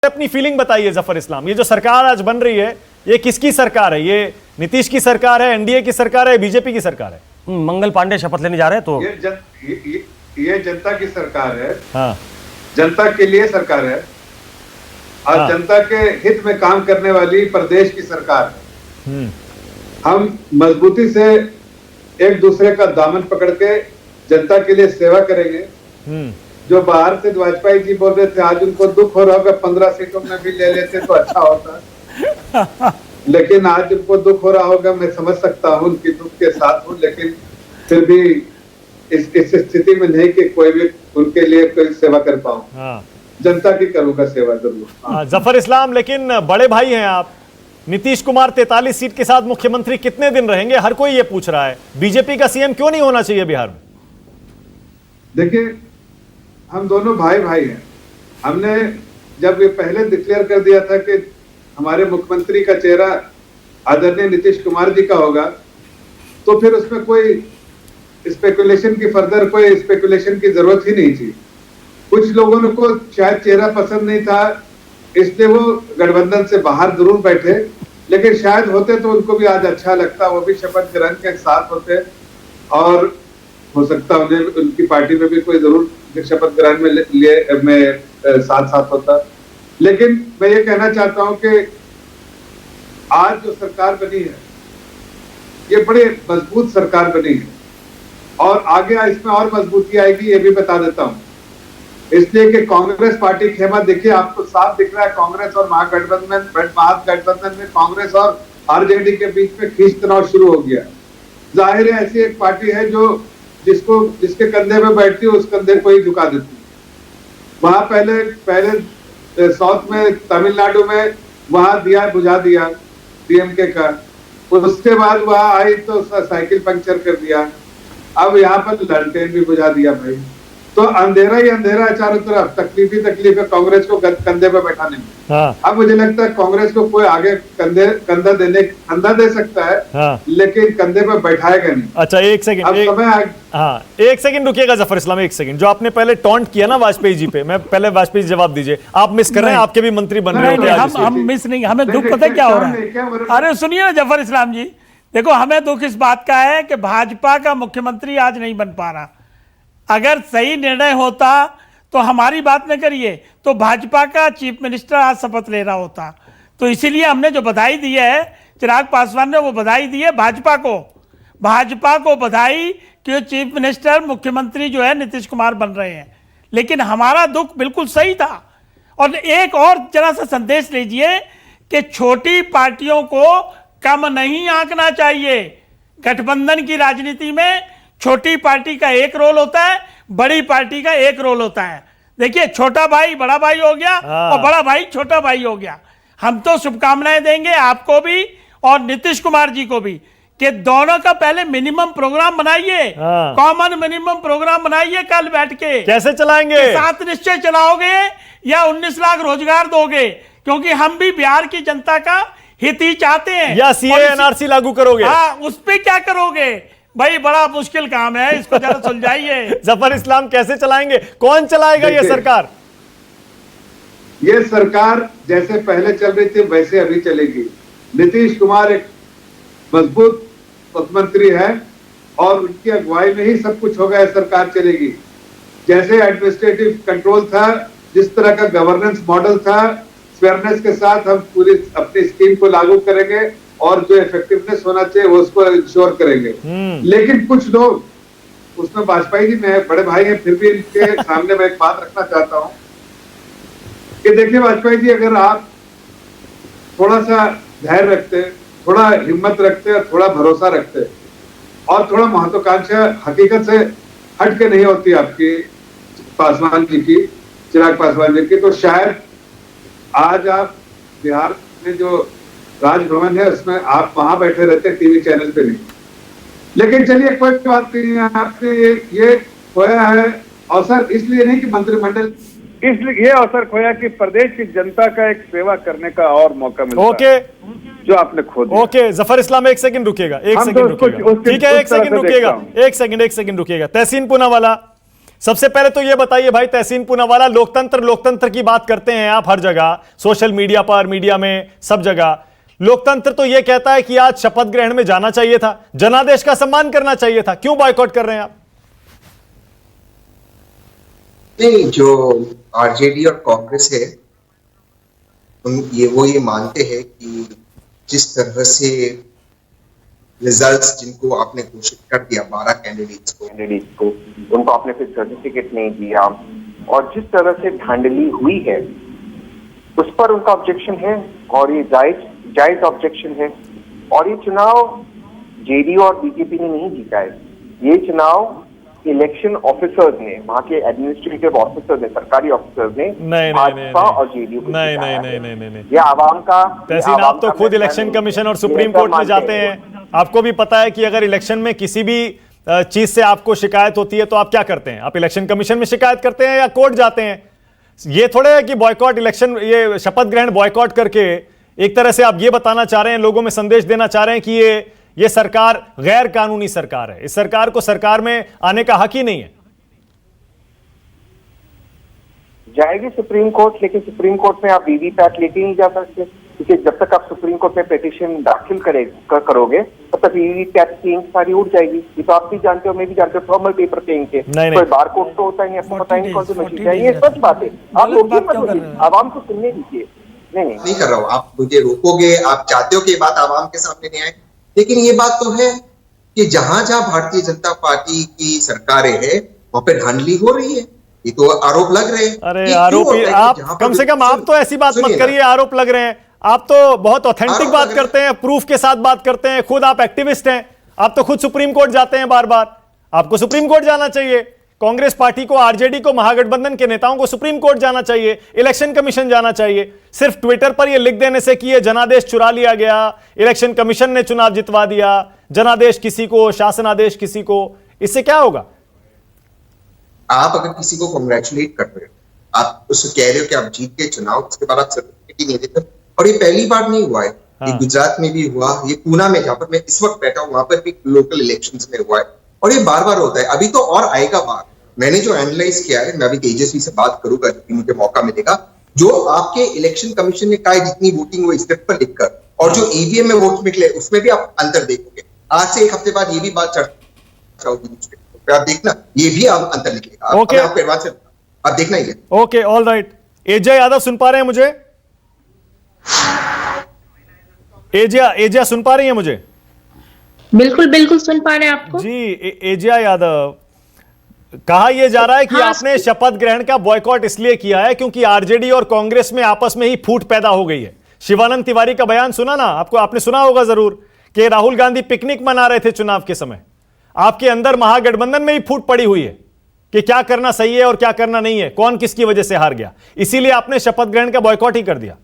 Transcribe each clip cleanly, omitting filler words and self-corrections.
अपनी फीलिंग बताइए जफर इस्लाम, ये जो सरकार आज बन रही है ये किसकी सरकार है? ये नीतीश की सरकार है, एनडीए की सरकार है, बीजेपी की सरकार है? मंगल पांडे शपथ लेने जा रहे हैं तो ये जनता की सरकार है। हाँ, जनता के लिए सरकार है और हाँ। जनता के हित में काम करने वाली प्रदेश की सरकार है। हम मजबूती से एक दूसरे का दामन पकड़ के जनता के लिए सेवा करेंगे। जो बाहर से वाजपेयी जी बोल रहे थे, आज उनको दुख हो रहा होगा 15 सीटों में भी ले लेते तो अच्छा होता, लेकिन आज उनको दुख हो रहा होगा, मैं समझ सकता हूँ, उनकी दुख के साथ हूँ, लेकिन फिर भी इस स्थिति में नहीं कि कोई भी उनके लिए कोई सेवा कर पाऊँ। हाँ। जनता की करूंगा सेवा जरूर। जफर इस्लाम, लेकिन बड़े भाई हैं आप, नीतीश कुमार 43 सीट के साथ मुख्यमंत्री कितने दिन रहेंगे? हर कोई ये पूछ रहा है, बीजेपी का सीएम क्यों नहीं होना चाहिए बिहार में? देखिए, हम दोनों भाई भाई हैं। हमने जब ये पहले डिक्लेयर कर दिया था कि हमारे मुख्यमंत्री का चेहरा आदरणीय नीतीश कुमार जी का होगा, तो फिर उसमें कोई स्पेकुलेशन की की जरूरत ही नहीं थी। कुछ लोगों को शायद चेहरा पसंद नहीं था, इसलिए वो गठबंधन से बाहर जरूर बैठे, लेकिन शायद होते तो उनको भी आज अच्छा लगता, वो भी शपथ ग्रहण के साथ होते और हो सकता उन्हें उनकी पार्टी में भी कोई जरूर शपथ ग्रहण में साथ होता। लेकिन मैं ये कहना चाहता हूं कि आज जो सरकार बनी है ये बड़ी मजबूत सरकार बनी है और आगे इसमें और मजबूती आएगी, ये भी बता देता हूं। इसलिए कि कांग्रेस पार्टी खेमा, देखिए आपको साफ दिख रहा है, कांग्रेस और महागठबंधन में कांग्रेस और आरजेडी के बीच में खींच तनाव शुरू हो गया। जाहिर है ऐसी एक पार्टी है जो जिसके कंधे पे बैठती है उस कंधे को ही झुका देती है। वहां पहले साउथ में, तमिलनाडु में वहां दिया बुझा दिया डीएमके का, उसके बाद वहां आई तो साइकिल पंक्चर कर दिया, अब यहाँ पर ललटेन भी बुझा दिया भाई। तो अंधेरा ही अंधेरा है चारों तरफ, तकलीफ है कांग्रेस को कंधे पे बैठाने में। हाँ। अब मुझे लगता है कांग्रेस को कोई आगे कंधा दे सकता है, हाँ। लेकिन कंधे पे बैठाएगा नहीं। अच्छा, एक सेकंड रुकिएगा जफर इस्लाम, एक सेकंड। जो आपने पहले टॉन्ट किया ना वाजपेयी जी पे, मैं पहले वाजपेयी जी जवाब दीजिए। आप मिस कर रहे हैं, आपके भी मंत्री बन रहे हैं। हम मिस नहीं, हमें दुख पता है क्या हो रहा है। अरे सुनिए ना जफर इस्लाम जी, देखो हमें दुख इस बात का है कि भाजपा का मुख्यमंत्री आज नहीं बन पा रहा। अगर सही निर्णय होता तो हमारी बात न करिए, तो भाजपा का चीफ मिनिस्टर आज शपथ ले रहा होता। तो इसीलिए हमने जो बधाई दी है, चिराग पासवान ने वो बधाई दी है भाजपा को बधाई कि चीफ मिनिस्टर मुख्यमंत्री जो है नीतीश कुमार बन रहे हैं। लेकिन हमारा दुख बिल्कुल सही था। और एक और जरा सा संदेश लीजिए कि छोटी पार्टियों को कम नहीं आंकना चाहिए। गठबंधन की राजनीति में छोटी पार्टी का एक रोल होता है, बड़ी पार्टी का एक रोल होता है। देखिए, छोटा भाई बड़ा भाई हो गया और बड़ा भाई छोटा भाई हो गया। हम तो शुभकामनाएं देंगे आपको भी और नीतीश कुमार जी को भी कि दोनों का पहले मिनिमम प्रोग्राम बनाइए, कॉमन मिनिमम प्रोग्राम बनाइए। कल बैठ के कैसे चलाएंगे? 7 निश्चय चलाओगे या 19 लाख रोजगार दोगे? क्योंकि हम भी बिहार की जनता का हित ही चाहते हैं। या सीए एनआरसी लागू करोगे? हाँ, उस पर क्या करोगे भाई? बड़ा मुश्किल काम है, इसको जरा सुलझाइए। जफर इस्लाम, कैसे चलाएंगे? कौन चलाएगा ये सरकार? ये सरकार जैसे पहले चल रही थी वैसे अभी चलेगी। नीतीश कुमार एक मजबूत मुख्यमंत्री है और उनकी अगुवाई में ही सब कुछ होगा, यह सरकार चलेगी। जैसे एडमिनिस्ट्रेटिव कंट्रोल था, जिस तरह का गवर्नेंस मॉडल था, फेयरनेस के साथ हम पूरी अपनी स्कीम को लागू करेंगे और जो इफेक्टिवनेस होना चाहिए वो उसको इंश्योर करेंगे। लेकिन कुछ लोग उसमें, वाजपेयी जी में बड़े भाई हैं, फिर भी इनके सामने मैं एक बात रखना चाहता हूं कि देखिए वाजपेयी जी, अगर आप थोड़ा सा धैर्य रखते, थोड़ा हिम्मत रखते और थोड़ा भरोसा रखते और थोड़ा महत्वाकांक्षा हकीकत से हट के नहीं होती आपकी, पासवान जी की, चिराग पासवान जी की, तो शायद आज आप बिहार में जो राजभवन है उसमें आप वहां बैठे रहते, टीवी चैनल पे नहीं। लेकिन चलिए कोई बात नहीं है, आपने ये खोया है अवसर, इसलिए नहीं कि मंत्रिमंडल, इसलिए ये अवसर खोया कि प्रदेश की जनता का एक सेवा करने का और मौका मिलता है, जो आपने खो दिया। ओके जफर इस्लाम, एक सेकंड रुकिएगा, एक सेकंड रुकिएगा, ठीक है, एक सेकंड रुकिएगा। तहसीन पूनावाला, सबसे पहले तो ये बताइए भाई तहसीन पूनावाला, लोकतंत्र की बात करते हैं आप हर जगह, सोशल मीडिया पर, मीडिया में, सब जगह। लोकतंत्र तो ये कहता है कि आज शपथ ग्रहण में जाना चाहिए था, जनादेश का सम्मान करना चाहिए था, क्यों बॉयकॉट कर रहे हैं आप? नहीं, जो आरजेडी और कांग्रेस है वो ये मानते हैं कि जिस तरह से रिजल्ट्स जिनको आपने घोषित कर दिया 12 कैंडिडेट्स को उनको आपने फिर सर्टिफिकेट नहीं दिया और जिस तरह से धांधली हुई है उस पर उनका ऑब्जेक्शन है और ये जायज ऑब्जेक्शन है। और ये चुनाव जेडीयू और बीजेपी ने नहीं जीता है, ये चुनाव इलेक्शन ऑफिसर्स ने, वहां के एडमिनिस्ट्रेटिव ऑफिसर्स ने, सरकारी ऑफिसर्स ने भाजपा और जेडीयू को नहीं, ये आवाम का। तहसीन, आप तो खुद इलेक्शन कमीशन और सुप्रीम कोर्ट में जाते हैं, आपको भी पता है कि अगर इलेक्शन में किसी भी चीज से आपको शिकायत होती है तो आप क्या करते हैं? आप इलेक्शन कमीशन में शिकायत करते हैं या कोर्ट जाते हैं? ये थोड़े है कि बॉयकॉट इलेक्शन, ये शपथ ग्रहण बॉयकॉट करके एक तरह से आप ये बताना चाह रहे हैं, लोगों में संदेश देना चाह रहे हैं कि ये सरकार गैर कानूनी सरकार है, इस सरकार को सरकार में आने का हक ही नहीं है। जाएगी सुप्रीम कोर्ट, लेकिन सुप्रीम कोर्ट में आप वीवीपैट लेके नहीं जा सकते, क्योंकि जब तक आप सुप्रीम कोर्ट में पिटीशन दाखिल करोगे तब तक वीवीपैट की इंक सारी उड़ जाएगी। ये तो आप भी जानते हो, मैं भी जानते हो, थर्मल पेपर पे इंक है, कोई बारकोड तो होता ही नहीं, आपको पता ही नहीं कौन सी मशीन है। ये सच बात है, आप आवाम को सुनने दीजिए। नहीं कर रहा हूँ, आप मुझे रोकोगे, आप चाहते हो कि ये बात आवाम के सामने नहीं आए, लेकिन ये बात तो है कि जहां जहां भारतीय जनता पार्टी की सरकारें हैं वहां पे धांधली हो रही है, ये तो आरोप लग रहे हैं। अरे आरोप, आप कम से कम आप तो ऐसी बात मत करिए, आरोप लग रहे हैं। आप तो बहुत ऑथेंटिक बात करते हैं, प्रूफ के साथ बात करते हैं, खुद आप एक्टिविस्ट हैं, आप तो खुद सुप्रीम कोर्ट जाते हैं बार बार, आपको सुप्रीम कोर्ट जाना चाहिए। कांग्रेस पार्टी को, आरजेडी को, महागठबंधन के नेताओं को सुप्रीम कोर्ट जाना चाहिए, इलेक्शन कमीशन जाना चाहिए। सिर्फ ट्विटर पर यह लिख देने से कि यह जनादेश चुरा लिया गया, इलेक्शन कमीशन ने चुनाव जितवा दिया, जनादेश किसी को, शासनादेश किसी को, इससे क्या होगा? आप अगर किसी को कॉन्ग्रेचुलेट कर रहे हो, आप उसको कह रहे हो कि आप जीत गए चुनाव, उसके बाद आप सर्टिफिकेट ही नहीं देते, और ये पहली बार नहीं हुआ है, ये गुजरात में भी हुआ, ये पूना में जहां पर मैं इस वक्त बैठा हूं वहां पर भी लोकल इलेक्शंस में हुआ है, और ये बार बार होता है। अभी तो और आएगा बार। मैंने जो एनालाइज किया है, मैं अभी तेजस्वी से बात करूंगा जब मुझे मौका मिलेगा, जो आपके इलेक्शन कमीशन ने कहा है जितनी वोटिंग वो स्क्रिप्ट पर लिखकर, और जो ईवीएम में वोट निकले उसमें भी आप अंतर देखोगे। आज से एक हफ्ते बाद ये भी बात चर्चा होगी, आप देखना, ये भी आप अंतर निकलेगा। ओके, आप देखना ही है। Okay, all right. AJ Yadav सुन पा रहे हैं मुझे? एजिया सुन पा रही है मुझे? बिल्कुल सुन पा रहे हैं आपको जी। एजिया यादव, कहा यह जा रहा है कि आपने शपथ ग्रहण का बॉयकॉट इसलिए किया है क्योंकि आरजेडी और कांग्रेस में आपस में ही फूट पैदा हो गई है। शिवानंद तिवारी का बयान सुना ना आपको? आपने सुना होगा जरूर कि राहुल गांधी पिकनिक मना रहे थे चुनाव के समय। आपके अंदर महागठबंधन में ही फूट पड़ी हुई है कि क्या करना सही है और क्या करना नहीं है, कौन किसकी वजह से हार गया, इसीलिए आपने शपथ ग्रहण का बॉयकॉट ही कर दिया।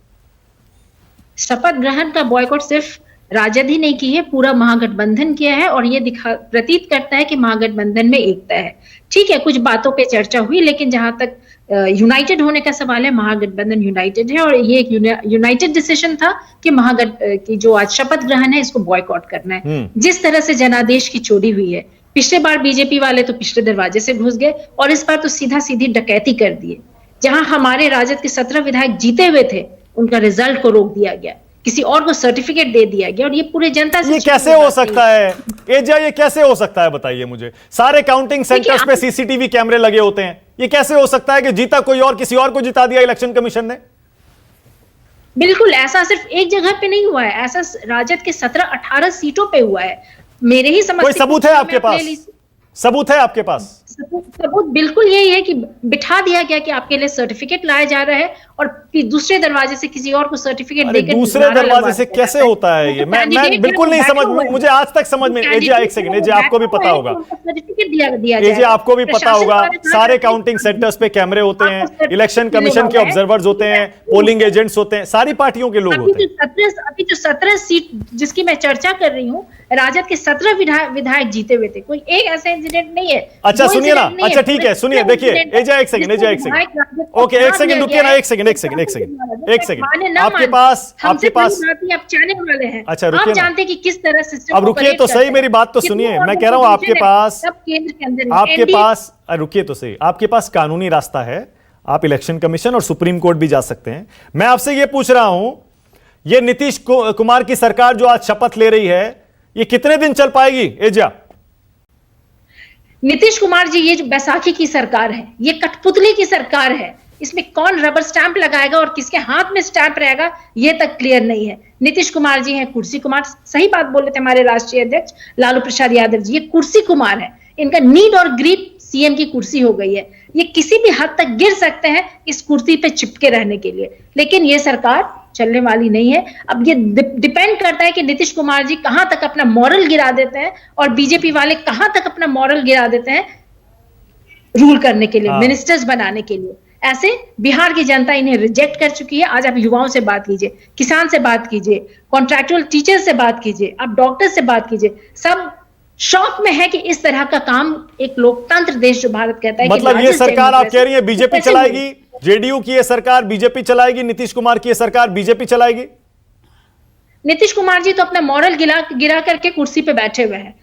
शपथ ग्रहण का बॉयकॉट सिर्फ राजद ही नहीं की है, पूरा महागठबंधन किया है, और ये प्रतीत करता है कि महागठबंधन में एकता है। ठीक है, कुछ बातों पे चर्चा हुई, लेकिन जहां तक यूनाइटेड होने का सवाल है, महागठबंधन यूनाइटेड है, और ये एक यूनाइटेड डिसीजन था कि की जो आज शपथ ग्रहण है इसको बॉयकॉट करना है। जिस तरह से जनादेश की चोरी हुई है, पिछले बार बीजेपी वाले तो पिछले दरवाजे से घुस गए, और इस बार तो सीधा सीधी डकैती कर दिए। जहां हमारे राजद के 17 विधायक जीते हुए थे, उनका रिजल्ट को रोक दिया गया, किसी और को सर्टिफिकेट दे दिया गया, और ये पूरे जनता से। ये कैसे हो सकता है एजा? ये कैसे हो सकता है बताइए मुझे? सारे काउंटिंग सेंटर्स पे सीसीटीवी कैमरे लगे होते हैं, ये कैसे हो सकता है कि जीता कोई और किसी और को जिता दिया इलेक्शन कमीशन ने? बिल्कुल, ऐसा सिर्फ एक जगह पे नहीं हुआ है, ऐसा राजद के 17-18 सीटों पे हुआ है। मेरे ही समझ, कोई सबूत है आपके पास? सबूत है आपके पास? सबूत बिल्कुल यही है कि बिठा दिया गया कि आपके लिए सर्टिफिकेट लाया जा रहा है, और दूसरे दरवाजे से किसी और को सर्टिफिकेट देकर दूसरे दरवाजे से कैसे होता है ये? मैं बिल्कुल नहीं समझ, मुझे आज तक समझ में। एजे एक सेकंड, एजे आपको भी पता होगा, एजे आपको भी पता होगा, सारे काउंटिंग सेंटर्स पे कैमरे होते हैं, इलेक्शन कमीशन के ऑब्जर्वर्स होते हैं, पोलिंग एजेंट्स होते हैं, सारी पार्टियों के लोग होते हैं। अभी जो 17 सीट जिसकी मैं चर्चा कर रही हूँ, राजद के 17 विधायक जीते हुए थे, कोई एक ऐसा इंसिडेंट नहीं है। अच्छा सुनिए, सुनिए ना, अच्छा ठीक है, सुनिए, देखिए एजा एक सेकंड, ओके एक सेकंड रुकिए ना, एक सेकंड आपके पास आप चाहने वाले हैं, अच्छा रुकिए, आप जानते हैं कि किस तरह सिस्टम, अब रुकिए तो सही, मेरी बात तो सुनिए, मैं कह रहा हूं आपके पास रुकिए तो सही, आपके पास कानूनी रास्ता है, आप इलेक्शन कमीशन और सुप्रीम कोर्ट भी जा सकते हैं। मैं आपसे यह पूछ रहा हूं, यह नीतीश कुमार की सरकार जो आज शपथ ले रही है, ये कितने दिन चल पाएगी एजा? नीतीश कुमार जी, ये जो बैसाखी की सरकार है, ये कठपुतली की सरकार है, इसमें कौन रबर स्टैंप लगाएगा और किसके हाथ में स्टैंप रहेगा ये तक क्लियर नहीं है। नीतीश कुमार जी हैं कुर्सी कुमार, सही बात बोले थे हमारे राष्ट्रीय अध्यक्ष लालू प्रसाद यादव जी, ये कुर्सी कुमार है, इनका नीड और ग्रीड सीएम की कुर्सी हो गई है, ये किसी भी हद तक गिर सकते हैं इस कुर्सी पे चिपके रहने के लिए, लेकिन ये सरकार चलने वाली नहीं है। अब ये डिपेंड करता है कि नीतीश कुमार जी कहां तक अपना मॉरल गिरा देते हैं और बीजेपी वाले कहां तक अपना मॉरल गिरा देते हैं रूल करने के लिए, मिनिस्टर्स बनाने के लिए। ऐसे बिहार की जनता इन्हें रिजेक्ट कर चुकी है। आज आप युवाओं से बात कीजिए, किसान से बात कीजिए, कॉन्ट्रैक्चुअल टीचर से बात कीजिए, आप डॉक्टर से बात कीजिए, सब शौक में है कि इस तरह का काम एक लोकतंत्र देश जो भारत कहता है, मतलब ये सरकार आप कह रही है बीजेपी चलाएगी, जेडीयू की ये सरकार बीजेपी चलाएगी, नीतीश कुमार की ये सरकार बीजेपी चलाएगी? नीतीश कुमार जी तो अपना मॉरल गिरा करके कुर्सी पे बैठे हुए हैं।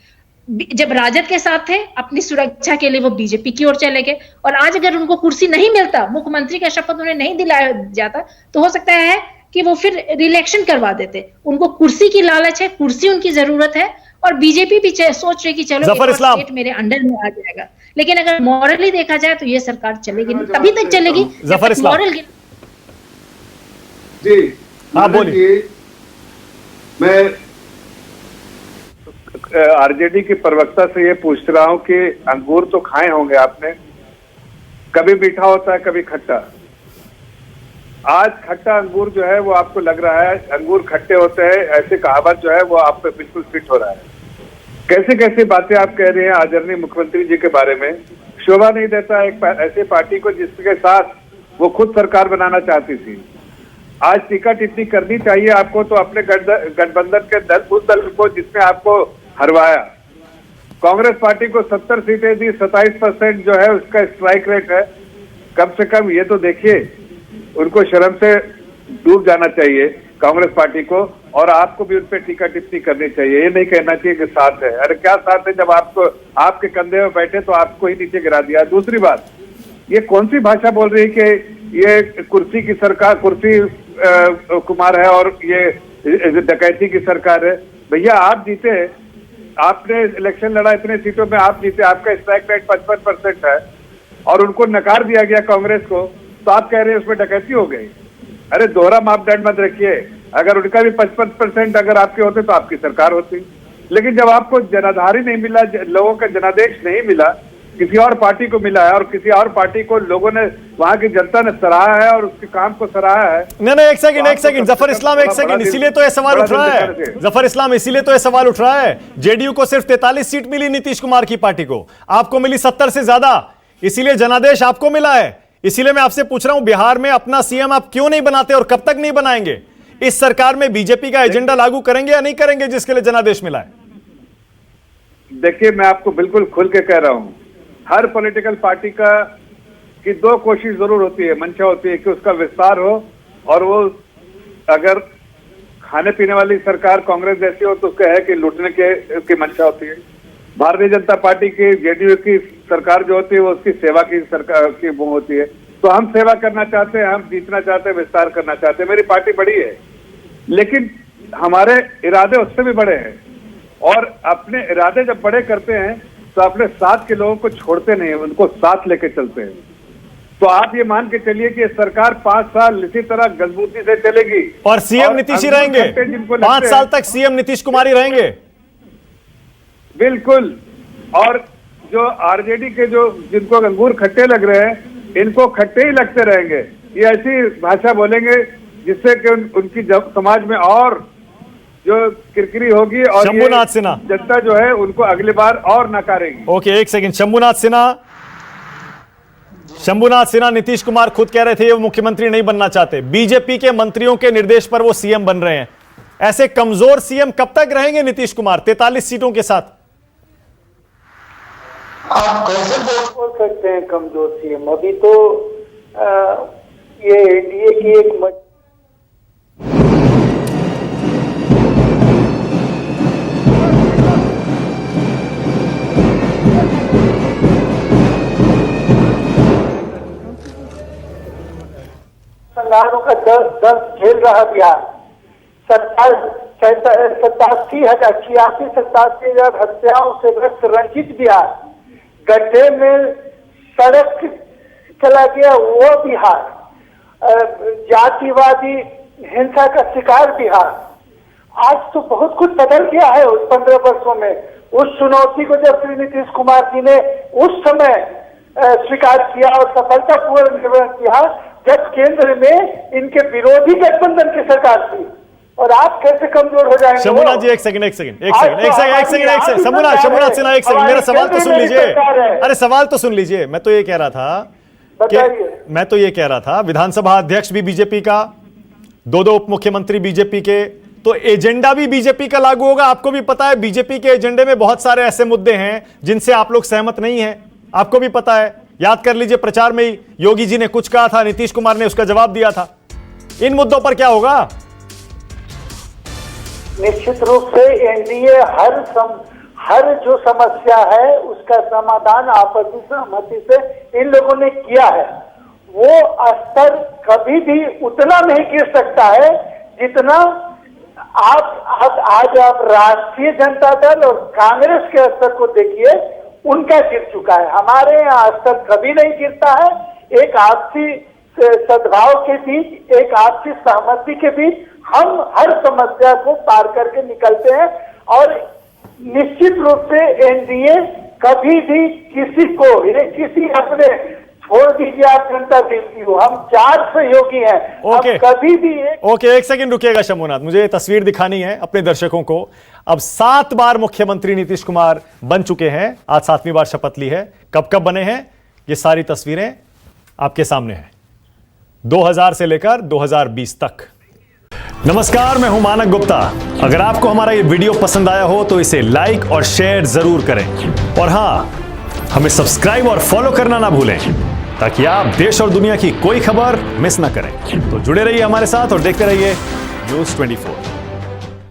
जब राजद के साथ थे, अपनी सुरक्षा के लिए वो बीजेपी की ओर चले गए, और आज अगर उनको कुर्सी नहीं मिलता, मुख्यमंत्री का शपथ उन्हें नहीं दिलाया जाता, तो हो सकता है कि वो फिर रिलेक्शन करवा देते। उनको कुर्सी की लालच है, कुर्सी उनकी जरूरत है, और बीजेपी भी सोच रही कि चलो स्टेट मेरे अंडर में आ जाएगा, लेकिन अगर मॉरली देखा जाए तो ये सरकार चलेगी नहीं, तभी तक चलेगी जफर इस्लाम जी। हाँ बोलिए। मैं आरजेडी के प्रवक्ता से ये पूछ रहा हूं कि अंगूर तो खाए होंगे आपने, कभी मीठा होता है कभी खट्टा। आज खट्टा अंगूर जो है वो आपको लग रहा है अंगूर खट्टे होते हैं, ऐसे कहावत जो है वो आप पे बिल्कुल फिट हो रहा है। कैसे कैसे बातें आप कह रहे हैं आदरणीय मुख्यमंत्री जी के बारे में, शोभा नहीं देता एक ऐसे पार्टी को जिसके साथ वो खुद सरकार बनाना चाहती थी। आज टीका टिप्पणी करनी चाहिए आपको तो अपने गठबंधन के उस दल को जिसने आपको हरवाया। कांग्रेस पार्टी को 70 सीटें दी, 27% जो है उसका स्ट्राइक रेट है। कम से कम ये तो देखिए, उनको शर्म से डूब जाना चाहिए कांग्रेस पार्टी को, और आपको भी उन पर टीका टिप्पणी करनी चाहिए। ये नहीं कहना चाहिए कि साथ है, अरे क्या साथ है जब आपको आपके कंधे में बैठे तो आपको ही नीचे गिरा दिया। दूसरी बात, ये कौन सी भाषा बोल रही है कि ये कुर्सी की सरकार, कुर्सी कुमार है और ये डकैती की सरकार है। भैया आप जीते, आपने इलेक्शन लड़ा, इतने सीटों में आप जीते, आपका स्ट्राइक रेट 55% है और उनको नकार दिया गया कांग्रेस को, तो आप कह रहे हैं उसमें डकैती हो गई। अरे दोहरा मापदंड मत रखिए, अगर उनका भी 55% अगर आपके होते तो आपकी सरकार होती। लेकिन जब आपको जनाधार ही नहीं मिला, लोगों का जनादेश नहीं मिला, किसी और पार्टी को मिला है और किसी और पार्टी को लोगों ने, वहां की जनता ने सराहा है और उसके काम को सराहा है। नहीं एक सेकंड जफर इस्लाम, एक सेकंड, इसीलिए तो ये सवाल उठ रहा है जफर इस्लाम, इसीलिए तो ये सवाल उठ रहा है। जेडीयू को सिर्फ 43 सीट मिली नीतीश कुमार की पार्टी को, आपको मिली 70 से ज्यादा, इसीलिए जनादेश आपको मिला है। इसीलिए मैं आपसे पूछ रहा हूं, बिहार में अपना सीएम आप क्यों नहीं बनाते और कब तक नहीं बनाएंगे? इस सरकार में बीजेपी का एजेंडा लागू करेंगे या नहीं करेंगे जिसके लिए जनादेश मिला है? देखिए मैं आपको बिल्कुल खुल के कह रहा हूं, हर पॉलिटिकल पार्टी की दो कोशिश जरूर होती है, मंशा होती है कि उसका विस्तार हो, और वो अगर खाने पीने वाली सरकार कांग्रेस जैसी हो तो उसका है कि लूटने की मंशा होती है। भारतीय जनता पार्टी की, जेडीयू की सरकार जो होती है वो उसकी सेवा की सरकार की वो होती है। तो हम सेवा करना चाहते हैं, हम जीतना चाहते हैं, विस्तार करना चाहते हैं। मेरी पार्टी बड़ी है, लेकिन हमारे इरादे उससे भी बड़े हैं, और अपने इरादे जब बड़े करते हैं तो अपने साथ के लोगों को छोड़ते नहीं, उनको साथ लेके चलते हैं। तो आप ये मान के चलिए कि सरकार 5 साल इसी तरह गजबूती से चलेगी और सीएम नीतीश ही रहेंगे, 5 साल तक सीएम नीतीश कुमार ही रहेंगे। बिल्कुल। और जो आरजेडी के जो जिनको अंगूर खट्टे लग रहे हैं, इनको खट्टे ही लगते रहेंगे। ये ऐसी भाषा बोलेंगे जिससे कि उनकी समाज में और जो किरकिरी होगी और शंभुनाथ सिन्हा जनता जो है उनको अगली बार और नकारेगी। ओके एक सेकंड, शंभुनाथ सिन्हा नीतीश कुमार खुद कह रहे थे वो मुख्यमंत्री नहीं बनना चाहते, बीजेपी के मंत्रियों के निर्देश पर वो सीएम बन रहे हैं। ऐसे कमजोर सीएम कब तक रहेंगे नीतीश कुमार 43 सीटों के साथ? आप कैसे बोल सकते हैं कमजोर सीएम? अभी तो ये एनडीए की एक संगठनों का दर्द झेल रहा बिहार। 87,000 हत्याओं से ग्रस्त रंजित बिहार, गड्ढे में सड़क चला गया वो बिहार, जातिवादी हिंसा का शिकार बिहार। आज तो बहुत कुछ बदल गया है उस 15 वर्षों में। उस चुनौती को जब श्री नीतीश कुमार जी ने उस समय स्वीकार किया और सफलतापूर्वक निर्वहन किया, जब केंद्र में इनके विरोधी गठबंधन की सरकार थी। और आप कैसे कमजोर हो जाएंगे? शंभुनाथ जी एक सेकंड शंभुनाथ सिन्हा एक सेकंड, मेरा सवाल तो सुन लीजिए। अरे सवाल तो सुन लीजिए। मैं तो ये कह रहा था विधानसभा अध्यक्ष भी बीजेपी का, दो उप मुख्यमंत्री बीजेपी के, तो एजेंडा भी बीजेपी का लागू होगा। आपको भी पता है बीजेपी के एजेंडे में बहुत सारे ऐसे मुद्दे हैं जिनसे आप लोग सहमत नहीं हैं, आपको भी पता है। याद कर लीजिए, प्रचार में ही योगी जी ने कुछ कहा था, नीतीश कुमार ने उसका जवाब दिया था। इन मुद्दों पर क्या होगा? निश्चित रूप से एनडीए हर जो समस्या है उसका समाधान आपसी सहमति से इन लोगों ने किया है। वो स्तर कभी भी उतना नहीं गिर सकता है जितना आज आप राष्ट्रीय जनता दल और कांग्रेस के स्तर को देखिए, उनका गिर चुका है। हमारे यहाँ स्तर कभी नहीं गिरता है। एक आपसी सद्भाव के बीच, एक आपसी सहमति के बीच हम हर समस्या को पार करके निकलते हैं। और निश्चित रूप से एनडीए कभी भी किसी अपने छोड़ दीजिए, आप जनता देती हो, हम 4 सहयोगी हैं। ओके, कभी भी एक सेकंड रुकिएगा शंभुनाथ, मुझे ये तस्वीर दिखानी है अपने दर्शकों को। अब 7 बार मुख्यमंत्री नीतीश कुमार बन चुके हैं, आज 7वीं बार शपथ ली है। कब बने हैं ये सारी तस्वीरें आपके सामने हैं, 2000 से लेकर 2020 तक। नमस्कार, मैं हूं मानक गुप्ता। अगर आपको हमारा ये वीडियो पसंद आया हो तो इसे लाइक और शेयर जरूर करें, और हां, हमें सब्सक्राइब और फॉलो करना ना भूलें ताकि आप देश और दुनिया की कोई खबर मिस ना करें। तो जुड़े रहिए हमारे साथ और देखते रहिए News 24।